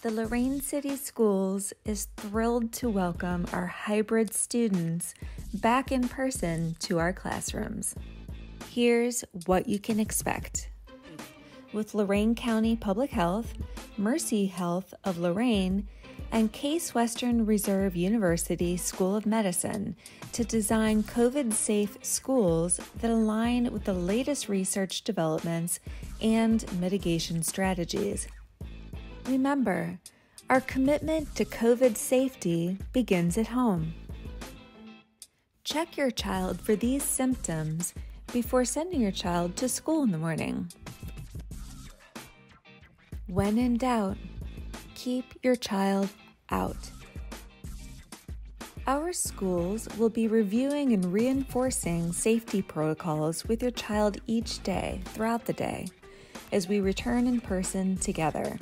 The Lorain City Schools is thrilled to welcome our hybrid students back in person to our classrooms. Here's what you can expect. With Lorain County Public Health, Mercy Health of Lorain, and Case Western Reserve University School of Medicine to design COVID-safe schools that align with the latest research developments and mitigation strategies. Remember, our commitment to COVID safety begins at home. Check your child for these symptoms before sending your child to school in the morning. When in doubt, keep your child out. Our schools will be reviewing and reinforcing safety protocols with your child each day throughout the day as we return in person together.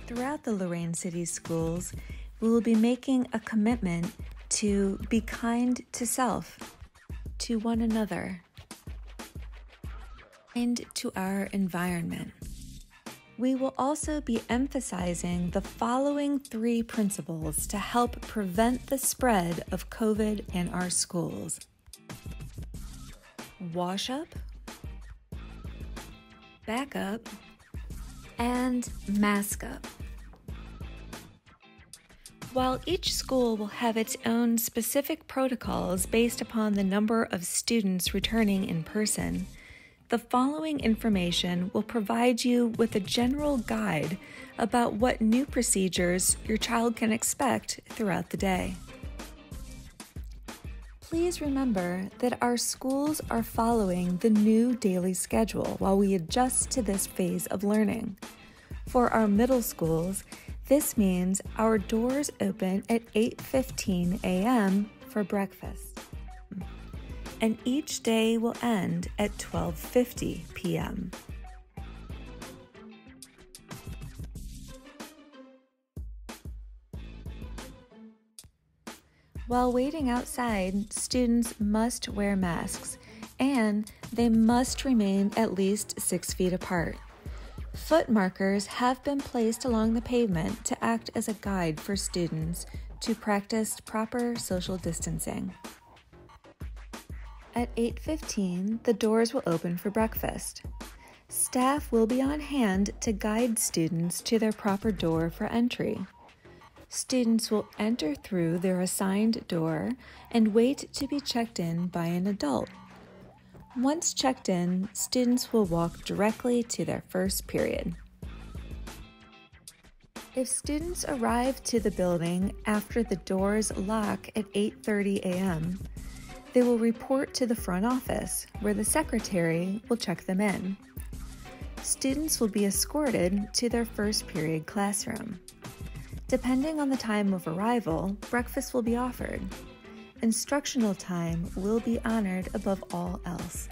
Throughout the Lorain City Schools, we will be making a commitment to be kind to self, to one another, and to our environment. We will also be emphasizing the following 3 principles to help prevent the spread of COVID in our schools. Wash up, back up, and mask up. While each school will have its own specific protocols based upon the number of students returning in person, the following information will provide you with a general guide about what new procedures your child can expect throughout the day. Please remember that our schools are following the new daily schedule while we adjust to this phase of learning. For our middle schools, this means our doors open at 8:15 a.m. for breakfast, and each day will end at 12:50 p.m. While waiting outside, students must wear masks, and they must remain at least 6 feet apart. Foot markers have been placed along the pavement to act as a guide for students to practice proper social distancing. At 8:15, the doors will open for breakfast. Staff will be on hand to guide students to their proper door for entry. Students will enter through their assigned door and wait to be checked in by an adult. Once checked in, students will walk directly to their first period. If students arrive to the building after the doors lock at 8:30 a.m., they will report to the front office, where the secretary will check them in. Students will be escorted to their first period classroom. Depending on the time of arrival, breakfast will be offered. Instructional time will be honored above all else.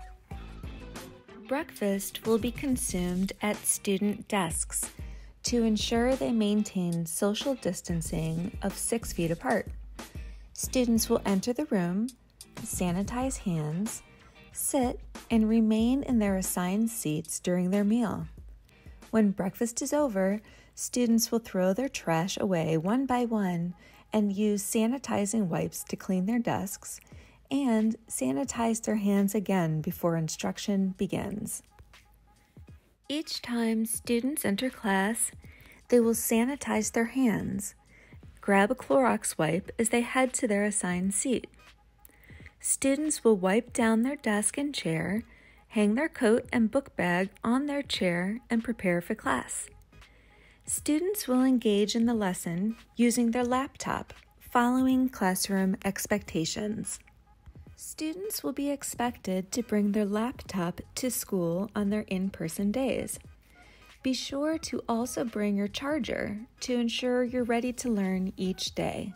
Breakfast will be consumed at student desks to ensure they maintain social distancing of 6 feet apart. Students will enter the room, sanitize hands, sit, and remain in their assigned seats during their meal. When breakfast is over, students will throw their trash away one by one and use sanitizing wipes to clean their desks and sanitize their hands again before instruction begins. Each time students enter class, they will sanitize their hands, grab a Clorox wipe as they head to their assigned seat. Students will wipe down their desk and chair, hang their coat and book bag on their chair, and prepare for class. Students will engage in the lesson using their laptop, following classroom expectations. Students will be expected to bring their laptop to school on their in-person days. Be sure to also bring your charger to ensure you're ready to learn each day.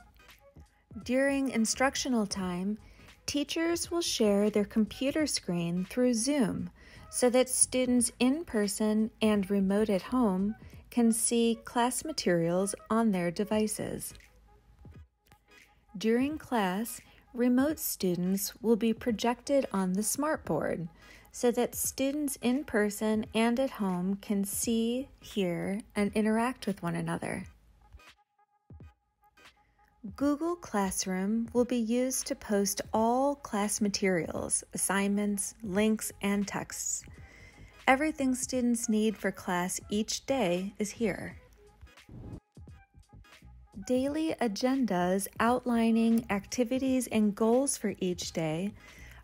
During instructional time, teachers will share their computer screen through Zoom so that students in person and remote at home can see class materials on their devices. During class, remote students will be projected on the smartboard so that students in person and at home can see, hear, and interact with one another. Google Classroom will be used to post all class materials, assignments, links, and texts. Everything students need for class each day is here. Daily agendas outlining activities and goals for each day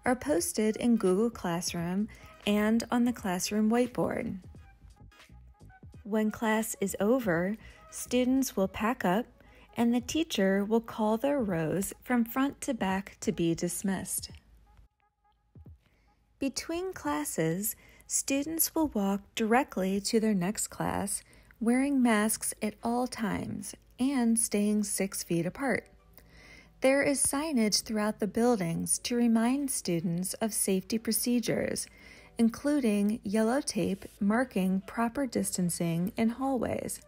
are posted in Google Classroom and on the classroom whiteboard. When class is over, students will pack up and the teacher will call their rows from front to back to be dismissed. Between classes, students will walk directly to their next class wearing masks at all times and staying 6 feet apart. There is signage throughout the buildings to remind students of safety procedures, including yellow tape marking proper distancing in hallways.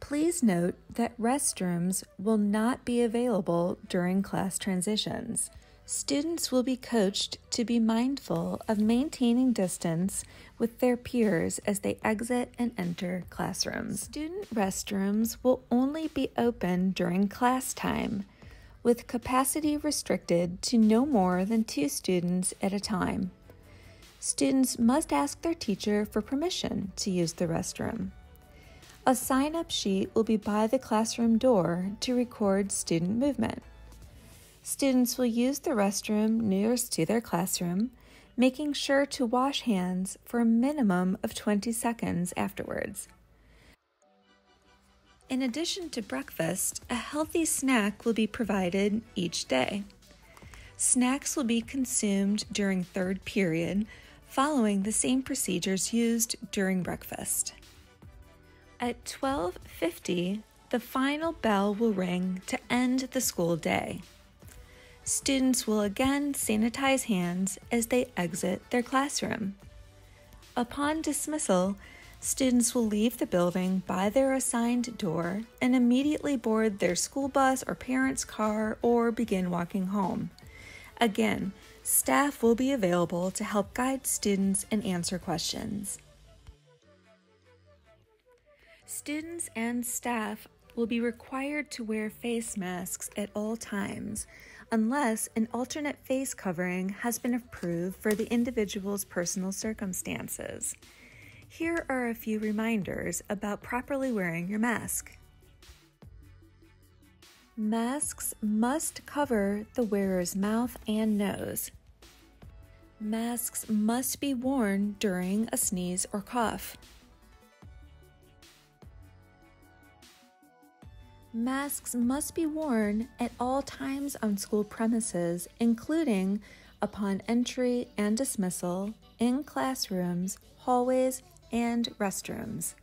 Please note that restrooms will not be available during class transitions. Students will be coached to be mindful of maintaining distance with their peers as they exit and enter classrooms. Student restrooms will only be open during class time, with capacity restricted to no more than 2 students at a time. Students must ask their teacher for permission to use the restroom. A sign-up sheet will be by the classroom door to record student movement. Students will use the restroom nearest to their classroom, making sure to wash hands for a minimum of 20 seconds afterwards. In addition to breakfast, a healthy snack will be provided each day. Snacks will be consumed during third period, following the same procedures used during breakfast. At 12:50, the final bell will ring to end the school day. Students will again sanitize hands as they exit their classroom. Upon dismissal, students will leave the building by their assigned door and immediately board their school bus or parents' car or begin walking home. Again, staff will be available to help guide students and answer questions. Students and staff will be required to wear face masks at all times, unless an alternate face covering has been approved for the individual's personal circumstances. Here are a few reminders about properly wearing your mask. Masks must cover the wearer's mouth and nose. Masks must be worn during a sneeze or cough. Masks must be worn at all times on school premises, including upon entry and dismissal, in classrooms, hallways, and restrooms.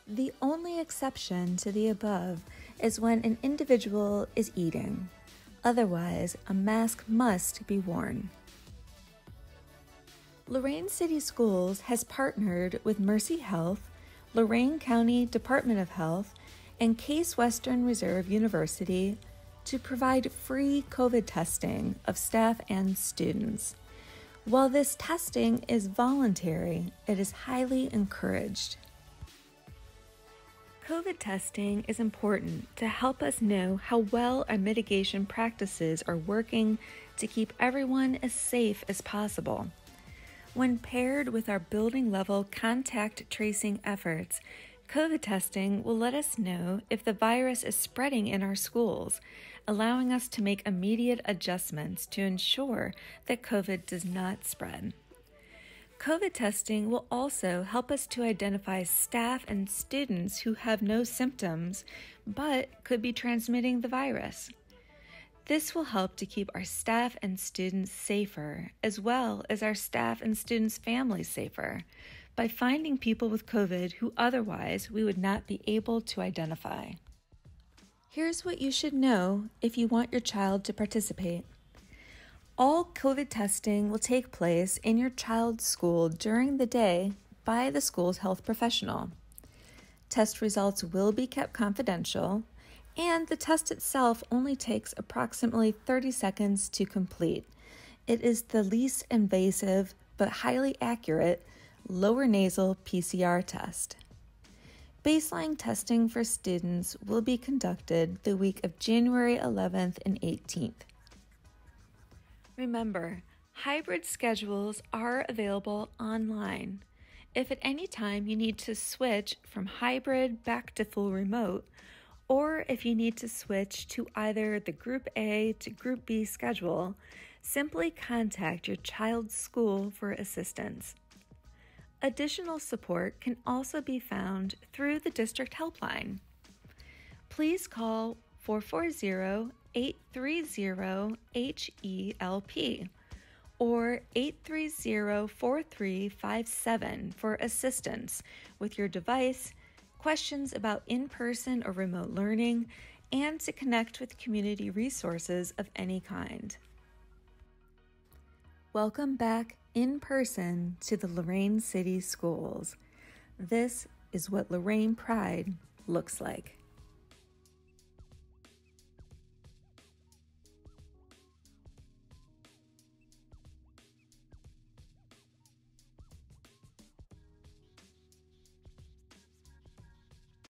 The only exception to the above is when an individual is eating. Otherwise, a mask must be worn. Lorain City Schools has partnered with Mercy Health, Lorain County Department of Health, and Case Western Reserve University to provide free COVID testing of staff and students. While this testing is voluntary, it is highly encouraged. COVID testing is important to help us know how well our mitigation practices are working to keep everyone as safe as possible. When paired with our building-level contact tracing efforts, COVID testing will let us know if the virus is spreading in our schools, allowing us to make immediate adjustments to ensure that COVID does not spread. COVID testing will also help us to identify staff and students who have no symptoms but could be transmitting the virus. This will help to keep our staff and students safer, as well as our staff and students' families safer, by finding people with COVID who otherwise we would not be able to identify. Here's what you should know if you want your child to participate. All COVID testing will take place in your child's school during the day by the school's health professional. Test results will be kept confidential, and the test itself only takes approximately 30 seconds to complete, It is the least invasive but highly accurate lower nasal PCR test. Baseline testing for students will be conducted the week of January 11th and 18th. Remember, hybrid schedules are available online. If at any time you need to switch from hybrid back to full remote, or if you need to switch to either the Group A to Group B schedule, simply contact your child's school for assistance. Additional support can also be found through the district helpline. Please call 440-830-HELP or 830-4357 for assistance with your device, questions about in-person or remote learning, and to connect with community resources of any kind. Welcome back in person to the Lorain City Schools. This is what Lorain Pride looks like.